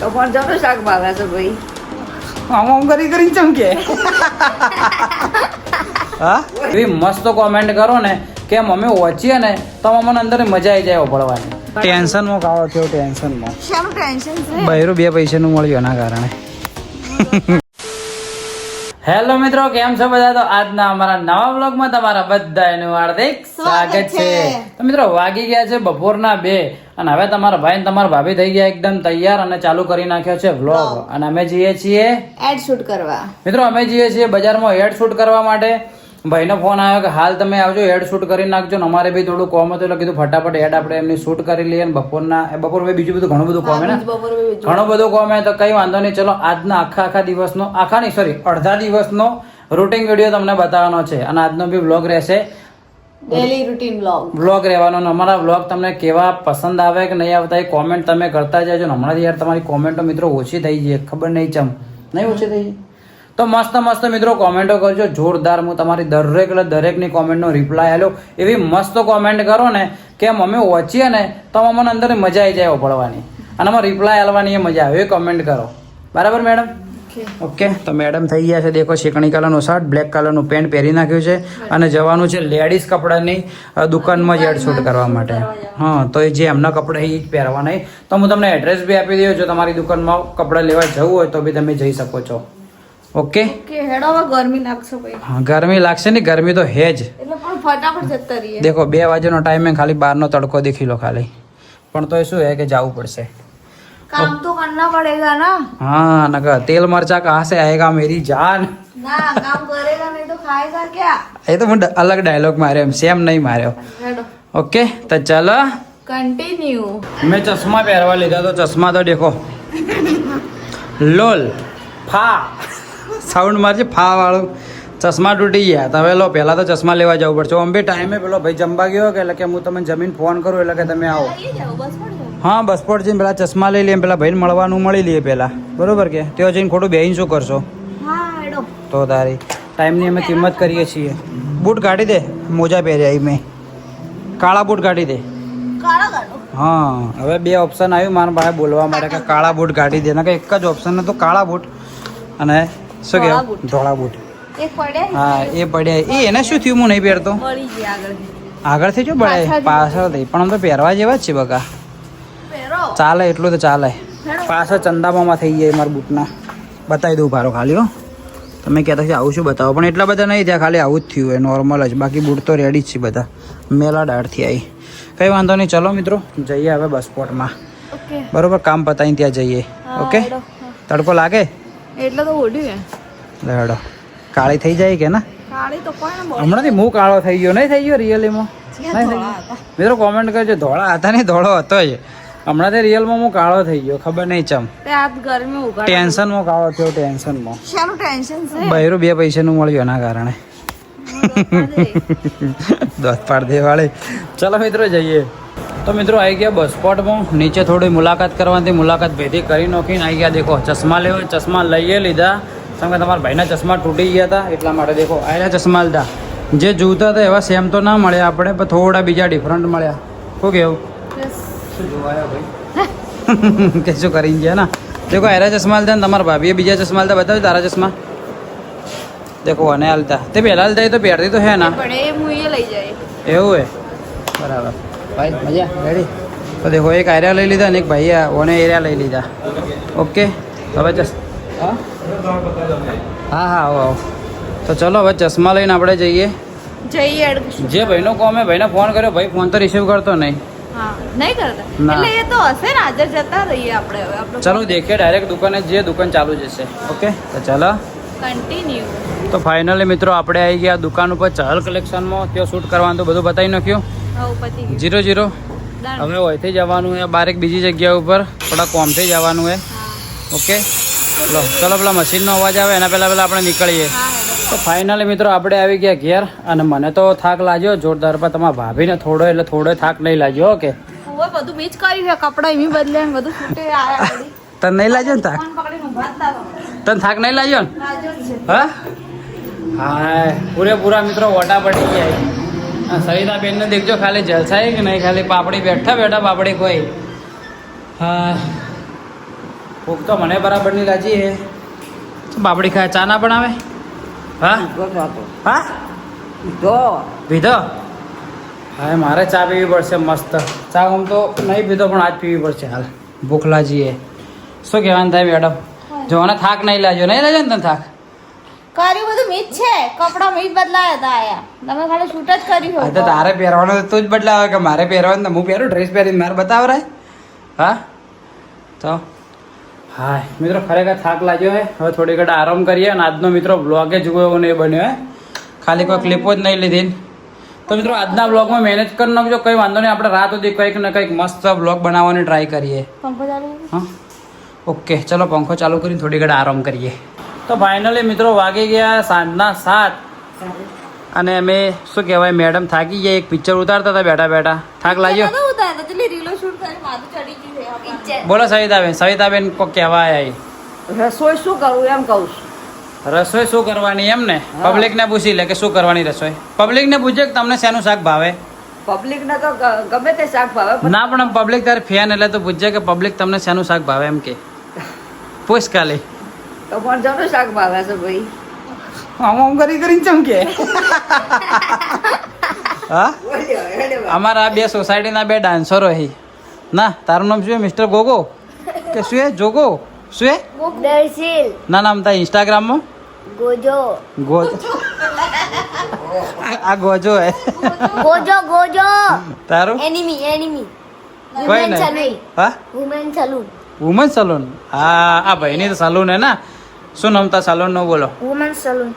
તો પણ જતો શાક ભાવે છે ભાઈ. આમ કરી ચમકે. હા એવી મસ્ત કોમેન્ટ કરો ને કે મમ્મી ઓછીએ ને તો મને અંદર મજા આવી જાય પડવાની. ટેન્શનમાં ખાવો થયો ટેન્શનમાં. શાનું ટેન્શન છે? બૈરું 2 પૈસાનું મળ્યું એના કારણે. હેલો મિત્રો, કેમ છો બધા? તો આજના અમારા નવા વ્લોગમાં તમારા બધાનું હાર્દિક સ્વાગત છે. તો મિત્રો વાગી ગયા છે બપોરના 2 અને હવે તમારા ભાઈ ને તમારા ભાભી થઈ ગયા એકદમ તૈયાર અને ચાલુ કરી નાખ્યો છે વ્લોગ. અને અમે જઈએ છીએ એડ શૂટ કરવા. મિત્રો અમે જઈએ છીએ બજારમાં એડ શૂટ કરવા માટે. ભાઈનો ફોન આવ્યો કે હાલ તમે આવજો, એડ શૂટ કરી નાખજો ને અમારે બી થોડું કોમ હતું એટલે કીધું ફટાફટ એડ આપણે એમની શૂટ કરી લઈએ. અને બપોર બીજું બધું ઘણું બધું કોમ ને ઘણું બધું કોમ તો કઈ વાંધો નહીં. ચલો આજના અડધા દિવસનો રૂટિન વિડીયો તમને બતાવવાનો છે અને આજનો બી વ્લોગ રહેશે ડેલી રૂટીન વ્લોગ રહેવાનો. અમારા વ્લોગ તમને કેવા પસંદ આવે કે નહીં આવતા એ કોમેન્ટ તમે કરતા જજો. હમણાંથી યાર તમારી કોમેન્ટો મિત્રો ઓછી થઈ જાય, ખબર નહીં ચમ નહીં ઓછી થઈ જાય. તો મસ્ત મિત્રો કોમેન્ટો કરજો જોરદાર. હું તમારી દરેકની કોમેન્ટનો રિપ્લાય આલ્યો. એવી મસ્ત કોમેન્ટ કરો ને કે મમ્મી ઓછીએ ને તો મને અંદર મજા આવી જાય પડવાની અને આમાં રિપ્લાય આલવાની એ મજા આવે એ કોમેન્ટ કરો. બરાબર મેડમ? ઓકે. તો મેડમ થઈ ગયા છે. દેખો શેકણી કલરનું શર્ટ, બ્લેક કલરનું પેન્ટ પહેરી નાખ્યું છે અને જવાનું છે લેડીઝ કપડાની દુકાનમાં જ એડ શૂટ કરવા માટે. હા, તો એ જે એમના કપડા એ જ પહેરવાના. તો હું તમને એડ્રેસ બી આપી દઉં. જો તમારી દુકાનમાં કપડાં લેવા જવું હોય તો બી તમે જઈ શકો છો. ઓકે. હેડો હવે ગરમી લાગશે ભાઈ. હા, ગરમી લાગશે ને, ગરમી તો હે જ. એટલે પણ ફટાફટ જતા રહીએ. દેખો 2 વાગ્યાનો ટાઈમ હે, ખાલી 12નો તડકો દેખી લો ખાલી. પણ તો એ શું હે કે જવું પડશે. काम तो करना पड़ेगा ना. हाँ नका तेल मरचा कहाँ से आएगा मेरी जान. ना काम करेगा नहीं तो खाएगा क्या? ये तो मैं अलग डायलॉग मारे, सेम नहीं मारे. ओके तो चलो कंटिन्यू. मैं चश्मा पहरवा લીધા તો ચશ્મા તો દેખો લોલ ફા સાઉન્ડ મારજે ફા વાળું. ચશ્મા તૂટી ગયા. તો હવે લો પહેલાં તો ચશ્મા લેવા જવું પડશે. આમ બી ટાઈમે પેલો ભાઈ જમવા ગયો કે એટલે કે હું તમને જમીન ફોન કરું એટલે કે તમે આવો. હા બસ પર જઈને પેલા ચશ્મા લઈ લઈએ, પેલા ભાઈને મળવાનું મળી લઈએ પહેલાં. બરોબર કે ત્યાં જઈને ખોટું બેહીને શું કરશો? તો તારી ટાઈમની અમે કિંમત કરીએ છીએ. બૂટ કાઢી દે, મોજા પહેર્યા મેં. કાળા બૂટ કાઢી દે. હા હવે 2 ઓપ્શન આવ્યું મારા પાસે બોલવા માટે કે કાળા બૂટ કાઢી દે. કે એક જ ઓપ્શન હતો કાળા બૂટ અને શું કહેવાય ધોળા બૂટ. હા એ પડ્યા. એને શું થયું? હું નહીં પહેરતો. આગળથી જો પડે પાછળથી. પણ આમ તો પહેરવા જેવા જ છે બકા. ચાલે એટલું તો ચાલે. પાછળ ચંદામાં થઈ જાય મારા બૂટના. બતાવી દઉં ભારો ખાલી. હો તમે કહેતા છે આવું શું બતાવો, પણ એટલા બધા નહીં થયા, ખાલી આવું જ થયું હોય નોર્મલ જ. બાકી બૂટ તો રેડી જ છે બધા. મેલા દાળથી આવી કંઈ વાંધો નહીં. ચલો મિત્રો જઈએ હવે બસ સ્પોટમાં. બરોબર કામ પતાવીને ત્યાં જઈએ. ઓકે. તડકો લાગે એટલે તો ઓઢ્યું લેડો. કાળી થઈ જાય કે ના? હમણાંથી હું કાળો થઈ ગયો. નહીં થઈ ગયો રિયલીમાં? મિત્રો કોમેન્ટ કરજો. ધોળા હતા નહીં, ધોળો હતો જ. હમણાંથી રિયલમાં હું કાળો થઈ ગયો, ખબર નહીં ચમ. ટેન્શનમાં કાળો થયો ટેન્શનમાં. શાનું ટેન્શન છે? બૈરું 2 પૈસાનું મળ્યું એના કારણે. દોસ્ત પાડ દે વાળે. ચલો મિત્રો જઈએ. તો મિત્રો આવી ગયા બસ સ્પોટમાં. નીચે થોડી મુલાકાત કરવાની, મુલાકાત ભેદી કરી નાખીને આવી ગયા. દેખો ચશ્મા લેવા, ચશ્મા લઈએ લીધા. કેમ કે તમારા ભાઈના ચશ્મા તૂટી ગયા હતા એટલા માટે. દેખો આયલા ચશ્મા લીધા. જે જોતા હતા એવા સેમ તો ના મળ્યા આપણે, પણ થોડા બીજા ડિફરન્ટ મળ્યા. શું કેવું? શું જોવાયા ભાઈ? કે શું કરી ગયા ના? દેખો આયલા ચશ્મા લીધા ને તમારા ભાભીએ બીજા ચશ્મા લીધા. બતાવ્યું તારા ચશ્મા? દેખો અને હાલતા તે પહેલા હાલતા તો પહેરતી તો હે ના? એવું હે? બરાબર ભાઈ મજા રેડી. તો દેખો એક આયરા લઈ લીધા ને એક ભાઈ ઓને એરિયા લઈ લીધા. ઓકે હવે હા હા આવો. તો ચલો હવે ચશ્મા લઈને આપણે જઈએ. જે ભાઈનો કોમ હે ભાઈને ફોન કર્યો, ભાઈ ફોન તો રિસીવ કરતો નહીં. ચલો દેખીએ ડાયરેક્ટ દુકાને જે દુકાન ચાલુ જશે. ઓકે તો ચાલો કન્ટિન્યુ. તો ફાઇનલી મિત્રો આપણે આવી ગયા દુકાન ઉપર ચહલ કલેક્શનમાં. ત્યાં શૂટ કરવાનું તો બધું બતાવી નાખ્યું. 0-0 હવે અહીંથી જવાનું છે બારેક બીજી જગ્યા ઉપર, થોડા કોમથી જવાનું છે. ઓકે ચલો પેલા મશીનનો અવાજ આવે એના પહેલાં આપણે નીકળીએ. તો ફાઇનલી મિત્રો આપણે આવી ગયા ઘેર અને મને તો થાક લાગ્યો જોરદાર. પર તમારા ભાભીને થોડો થાક નહીં લાગ્યો. ઓકે બધું બીજ કરી છે, કપડા એવી બદલે બધું છૂટે આયા. તને નહીં લાગ્યો ને થાક? તને થાક નહીં લાગ્યો ને? હા હા પૂરેપૂરા મિત્રો ઓટા પડી ગયા. સરિતાબેનને દેખજો ખાલી જલસાય કે નહીં, ખાલી પાપડી બેઠા પાપડી કોઈ. હા ભૂખ તો મને બરાબર નહીં લાગી હે બાબડી ખાય ચા ના બનાવે હા હા પીધો હા મારે ચા પીવી પડશે મસ્ત ચા આમ તો નહીં પીધો પણ આજ પીવી પડશે હાલ ભૂખ લાગી હે શું કહેવાનું થાય મેડમ જોને થાક નહીં લાગ્યો નહીં લાગ્યો ને તને થાક કર્યું બધું મીજ છે કપડા મીજ બદલાયા હતા આયા તમે ખાલી શૂટ જ કર્યું હા તો તારે પહેરવાનું તો તું જ બદલાવે કે મારે પહેરવાનું તો હું પહેરું ડ્રેસ પહેરીને મારે બતાવરાય હા તો હા મિત્રો ખરેખર થાક લાગ્યો હે હવે થોડી ઘડી આરામ કરીએ અને આજનો મિત્રો બ્લોગે જોયો એવો નહીં બન્યો હે ખાલી કોઈ ક્લિપો જ નહીં લીધી તો મિત્રો આજના બ્લોગમાં મેનેજ કરી નાખજો કંઈ વાંધો નહીં આપણે રાત સુધી કંઈક ને કંઈક મસ્ત બ્લોગ બનાવવાની ટ્રાય કરીએ પંખો ચાલુ હા ઓકે ચલો પંખો ચાલુ કરીને થોડી ઘડી આરામ કરીએ તો ફાઇનલી મિત્રો વાગી ગયા સાંજના 7 અને અમે શું કહેવાય મેડમ થાકી ગયા એક પિક્ચર ઉતારતા હતા બેઠા બેઠા થાક લાગ્યો ઉતાર્યા એટલે રીલો શૂટ કરી માથું ચડી ગયું છે પિક્ચર બોલો સવિતાબેન કો કહેવા આવ્યા રસોઈ શું કરું એમ કહું છું રસોઈ શું કરવાની એમ ને પબ્લિકને પૂછી લે કે શું કરવાની રસોઈ પબ્લિકને પૂછે કે તમને શેનું શાક ભાવે પબ્લિક ને તો ગમે તે શાક ભાવે ના પણ પબ્લિક તારે ફેન એટલે તો પૂછે કે પબ્લિક તમને શેનું શાક ભાવે એમ કે પૂછ કાલે તો પણ જમનું શાક ભાવે છે ભાઈ આમ કરી કરીને ચમકે હા અમારા આ બે સોસાયટીના બે ડાન્સરો હી ના તારું નામ શું મિસ્ટર ગોગો કે શું હે જોગો શું હે દર્શિલ ના નામ તા ઇન્સ્ટાગ્રામમાં ગોજો ગોજો આ ગોજો હે ગોજો તારું એનિમી કોઈ નહીં હા વુમેન સલૂન વુમન સલૂન આ ભાઈની તો સલૂન હે ના શું નામ તા સલૂન નું બોલો વુમેન સલૂન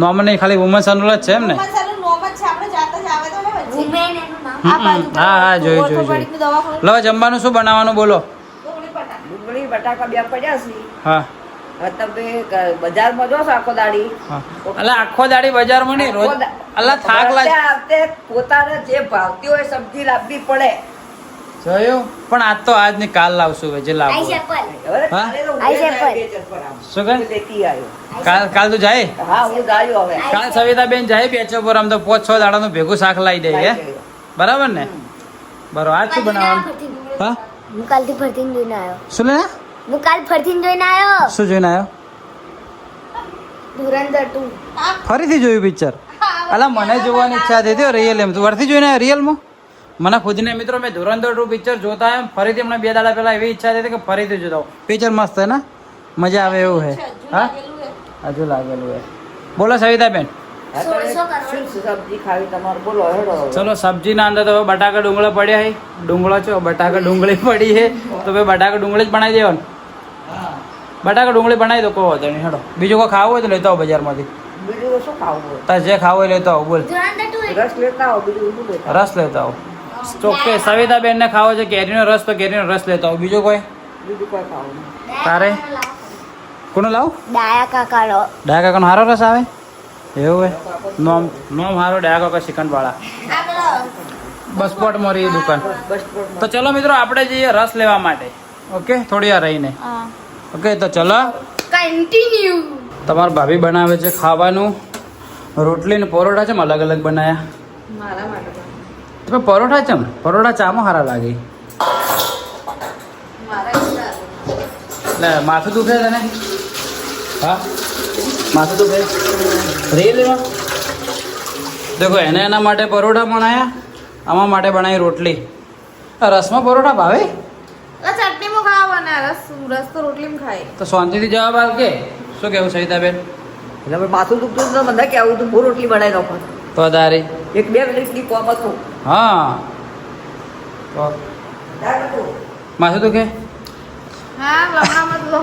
નોમ નહીં ખાલી વુમન સલૂન જ છે એમ ને હા જોયું લો જમવાનું શું બનાવવાનું બોલો ડુંગળી બટાકા બે પડ્યા છે હા તમે બજારમાં જો છો આખો દાડી અલા આખો દાડી બજારમાં નહીં રોજ અલા થાક લાગે પોતાને જે ભાવતી હોય સબ્જી લાવવી પડે જોયું પણ આજ તો આજ ની કાલ લાવશું જે લાવવું હવે હા? કાલે તો હું આઈ છે વેચર પર આવું. શું કહે લેતી આવ્યો કાલ તું જાય હા હું ગાયો હવે કાલ સવિતાબેન જાય બેચો પર આમ તો 5-6 દાડાનું ભેગું શાક લાવી દે હે બરાબર ને બરાબર આજ શું બનાવવાનું હા હું કાલથી ફરતીને જોઈને આવ્યો શું લે હું કાલ ફરતીને જોઈને આવ્યો શું જોઈને આવ્યો ધુરંધર 2 ફરીથી જોયું પિક્ચર અલા મને જોવાની ઈચ્છા થઈ હતી રિયલ એમ તું વરથી જોઈને આવ્યો રિયલમાં મને ખુદને મિત્રો મેં ધુરંધર 2 પિક્ચર જોતા એમ ફરીથી હમણાં 2 દાડા પહેલા એવી ઈચ્છા થઈ હતી કે ફરીથી જોતા પિક્ચર મસ્ત છે ને મજા આવે એવું છે હા હજુ લાગેલું હે બોલો સવિતાબેન શું સબ્જી ખાવી તમારે બોલો હેડો ચલો સબ્જીના અંદર તો બટાકા ડુંગળો પડ્યા હે ડુંગળો છો બટાકા ડુંગળી પડી હે તો ભાઈ બટાકા ડુંગળી જ બનાવી દેવાનું બટાકા ડુંગળી બનાવી દો કહો વાંધો નહીં હેડો બીજું કોઈ ખાવું હોય તો લેતો આવો બજારમાંથી બીજું શું ખાવું હોય તારે જે ખાવું હોય લેતો આવો બોલ રસ લેતા આવો બીજું શું લેતા રસ લેતા આવો ચોખ્ખે સવિતાબેન ને ખાવો છે કેરીનો રસ તો કેરીનો રસ લેતો આવો બીજું કોઈ બીજું કોઈ ખાવું નહીં તારે કોનો લાવ ડાયા કાકાનો ડાયા કાકાનો હારો રસ આવે એવું હે નોમ નોમ હારો ડાયા કાકા શ્રીખંડવાળા બસપોટ મોરી દુકાન બસ તો ચલો મિત્રો આપણે જઈએ રસ લેવા માટે ઓકે થોડી વાર રહીને ઓકે તો ચલો કન્ટિન્યુ તમારા ભાભી બનાવે છે ખાવાનું રોટલી ને પરોઠા છે અલગ અલગ બનાયા મારા માટે પણ. તમે પરોઠા છે પરોઠા ચામાં સારા લાગે મારા ઈચ્છા. એટલે માથું દુખે છે ને હા માથું દુખે રીલમાં દેખો એને એના માટે પરોઠા બનાવ્યા આમાં માટે બનાવી રોટલી આ રસમાં પરોઠા ભાવે ચટણીમાં ખાવાના રસ તો રોટલીમાં ખાય તો શાંતિથી જવાબ આવ કે શું કેવું સવિતાબેન એટલે હવે માથું દુખતું તો મને કેવું તું હું રોટલી બનાવી નાખો તો તારી 1-2 મિનિટની કોમ હતું હા તો માથું દુખે હા લમણામાં તો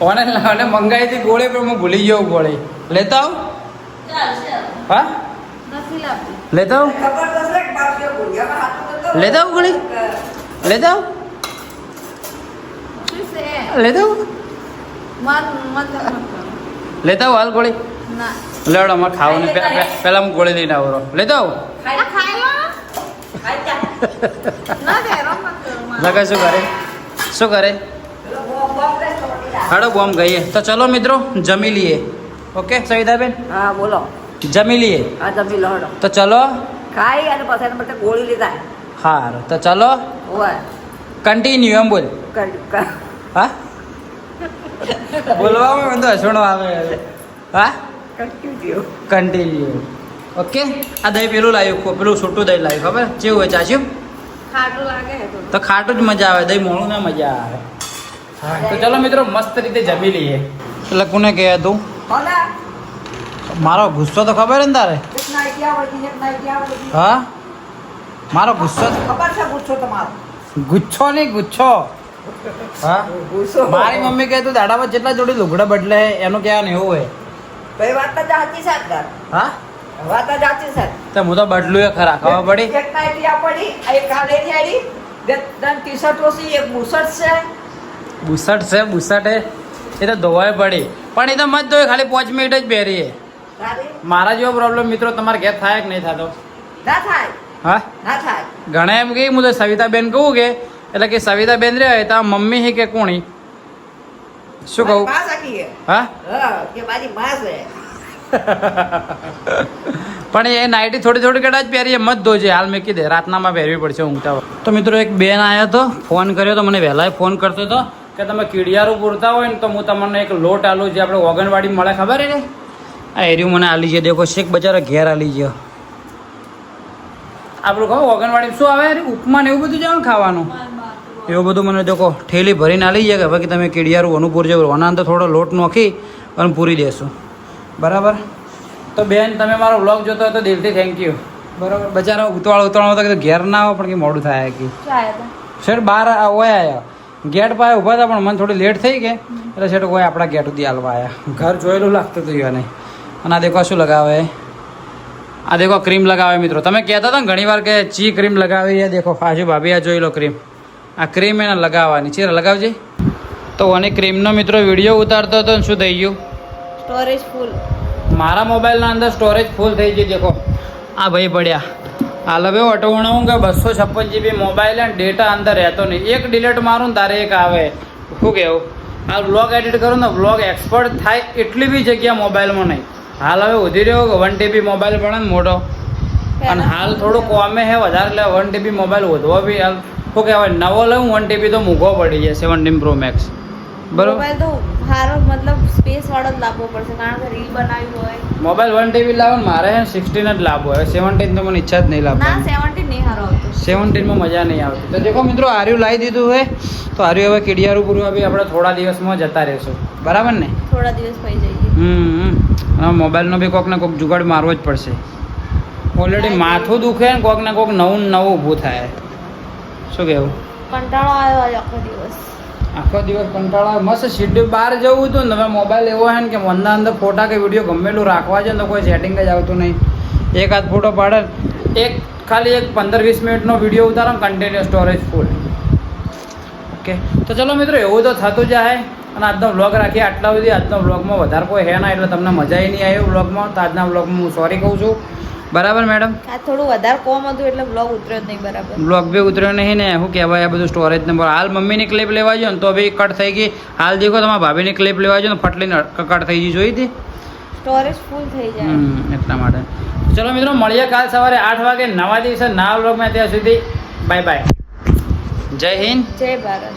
ઓને મંગાવી હતી ગોળી પણ હું ભૂલી ગયો ગોળી લેતા આવ હા નથી લાવતી લેતા આવ ખબર તો છે કે બાપીઓ ભૂલ્યામાં હાથું તો લેતા આવ ગોળી લેતા આવ શું છે લેતા આવ મત લેતા આવ હાલ ગોળી ના લેવડો અમારે ખાવાનું પહેલા હું ગોળી લઈને આવો લેતા આવ ખાઈ લો ખાઈ જા. ના દે રમ મત કરો લગા શું કરે પેલો બોમ્બ રે છોડી દા. હાડો બોમ્બ ગઈએ તો ચલો મિત્રો જમી લઈએ ઓકે સવિતાબેન હા બોલો જમી લઈએ હા જમી લો હેડો તો ચલો ખાઈ અને પછી એના માટે ગોળી લીધા હાર તો ચલો હોય કન્ટિન્યુ એમ બોલ હા બોલવામાં મને તો હસણો આવે હા કન્ટિન્યુ કન્ટિન્યુ ઓકે આ દહીં પેલું લાવ્યું પેલું છૂટું દહીં લાવ્યું ખબર કેવું હોય ચાચ્યું ખાટું લાગે છે થોડું. તો ખાટું જ મજા આવે દહીં મોડું ના મજા આવે હા તો ચલો મિત્રો મસ્ત રીતે જમી લઈએ એટલે કોને કહે તું હોલા મારો ગુસ્સો તો ખબર ને તારે એક નાઈટી આવડતી એક નાઈટી આવડતી હા મારો ગુસ્સો ખબર છે પૂછો તમારો ગુચ્છો નહીં ગુચ્છો હા ગુસ્સો મારી મમ્મી કહે તું દાડામાં જેટલા જોડી લુગડા બદલે એનું કહેવાનું એવું હોય ભાઈ વાત તો સાચી છે તાર હા વાત તો સાચી છે તો હું તો બદલું એ ખરા ખબર પડી એક નાઈટી આપડી એક કાલેરી આડી બે ત્રણ ટી-શર્ટ ઓછી એક બુશર્ટ છે બુસટ છે બુસટ એ તો ધોવાય પડી પણ એ તો મત ધોય ખાલી 5 મિનિટ જ પહેરીએ તારી મારા જેવો પ્રોબ્લેમ મિત્રો તમારે ઘેર થાય કે નહીં થતો ના થાય હા ના થાય ઘણા એમ કહે હું તો સવિતાબેન કહું કે એટલે કે સવિતાબેન રે તો આ મમ્મી હી કે કોણી શું કહું મારી માં સાકી છે. હા હા કે મારી માં છે પણ એ નાઇટી થોડી થોડી કદાચ પહેરીએ મત ધોજે હાલ મેં કીધે રાતનામાં પહેરવી પડશે ઊંઘતા હોય તો મિત્રો એક બેન આવ્યો તો ફોન કર્યો તો મને વહેલાય ફોન કરતો હતો કે તમે કીડિયારું પૂરતા હોય ને તો હું તમને એક લોટ આલું જે આપણે ઓગણવાડી મળે ખબર છે ને આ એર્યું મને આલી છે દેખો શેખ બચારો ઘેર આલી ગયો આપણું કહો ઓગણવાડી શું આવે યાર ઉપમા ને એવું બધું જાવ ખાવાનું એવું બધું મને દેખો ઠેલી ભરીને આલી જાય કે બાકી તમે કીડિયારું ઓનું પૂરજો ઓના અંદર થોડો લોટ નોખી અને પૂરી દેશું બરાબર તો બેન તમે મારો વ્લોગ જોતો હોય તો દિલથી થેન્ક યુ બરાબર બચારા ઉતવાળ તો કીધું ઘેર ના આવો પણ કે મોડું થાય કે શું આયા હતા? શેઠ બહાર ઓય આવ્યા ગેટ પાસે ઊભા હતા પણ મને થોડી લેટ થઈ ગઈ એટલે શેઠ ઓય આપણા ગેટ સુધી હાલવા આવ્યા ઘર જોયેલું લાગતું હતું એને અને આ દેખો શું લગાવે આ દેખો ક્રીમ લગાવે મિત્રો તમે કહેતા હતા ને ઘણી વાર કે ચી ક્રીમ લગાવી એ દેખો ફાજુ ભાભી આ જોઈ લો ક્રીમ આ ક્રીમ એને લગાવવાની છે લગાવજે તો અને ક્રીમનો મિત્રો વિડીયો ઉતારતો હતો ને શું થઈ ગયું સ્ટોરેજ ફૂલ. મારા મોબાઈલના અંદર સ્ટોરેજ ફૂલ થઈ ગઈ દેખો આ ભાઈ પડ્યા હાલ હવે અટવણાવું કે 256 GB મોબાઈલ અને ડેટા અંદર રહેતો નહીં એક ડિલીટ મારું ને તારે એક આવે શું કહેવું આ વ્લોગ એડિટ કરું ને વ્લોગ એક્સપર્ટ થાય એટલી બી જગ્યા મોબાઈલમાં નહીં હાલ હવે વધી રહ્યો કે 1 TB મોબાઈલ પડે ને મોટો અને હાલ થોડું કોમે છે વધારે એટલે 1 TB મોબાઈલ વધવો બી હાલ શું કહેવાય નવો લઉં 1 TB તો મૂઘો પડી જાય 17 Pro Max બરોબર મોબાઈલ તો સારો મતલબ સ્પેસ વાળો જ લાવવો પડશે કારણ કે રીલ બનાવી હોય. મોબાઈલ 1 TB લાવો ને મારે 16 જ લાવવો હોય 17 તો મને ઈચ્છા જ નહીં ના લાવવાની 17 નહીં સારો આવતો. 17 માં મજા નહીં આવતી તો દેખો મિત્રો આર્યું લાવી દીધું હોય તો આર્યું હવે કીડિયારું પૂરવા બી આપણે થોડા દિવસમાં જતા રહીશું બરાબર ને થોડા દિવસ પછી જઈએ. અને મોબાઈલનો બી કોક ને કોક જુગાડ મારવો જ પડશે ઓલરેડી માથું દુખે ને કોક ને કોક નવું ને નવું ઊભું થાય શું કહેવું કંટાળો આવ્યો આજે આખો દિવસ. આખો દિવસ કંટાળો આવે. મસ્ત શેડ્યુલ બહાર જવું હતું ને હવે મોબાઈલ એવો છે ને કે મનના અંદર ફોટા કે વિડીયો ગમે એટલું રાખવા છે ને તો કોઈ સેટિંગ જ આવતું નહીં એક આધ ફોટો પાડે એક ખાલી એક 15-20 મિનિટનો વિડીયો ઉતારો કન્ટિન્યુ સ્ટોરેજ ફૂલ ઓકે તો ચલો મિત્રો એવું તો થતું જાય અને આજનો વ્લોગ રાખીએ આટલા સુધી આજનો વ્લોગમાં વધારે કોઈ હે ના એટલે તમને મજા નહીં આવી વ્લોગમાં તો આજના વ્લોગમાં હું સોરી કહું છું બરાબર મેડમ આ થોડું વધારે કોમ હતું એટલે બ્લોગ ઉતર્યો જ નહીં બરાબર. બ્લોગ બી ઉતર્યો નહીં ને શું કહેવાય આ બધું સ્ટોરેજ નંબર હાલ મમ્મીની ક્લિપ લેવા ગયો ને તો બી કટ થઈ ગઈ હાલ દેખો તમારા ભાભીની ક્લિપ લેવા ગયો ને ફટલીને કટ થઈ ગઈ જોઈ હતી સ્ટોરેજ ફૂલ થઈ જાય. એટલા માટે ચલો મિત્રો મળીએ કાલ સવારે 8 વાગે નવા દિવસે નવા વ્લોગમાં ત્યાં સુધી બાય બાય જય હિન્દ જય ભારત.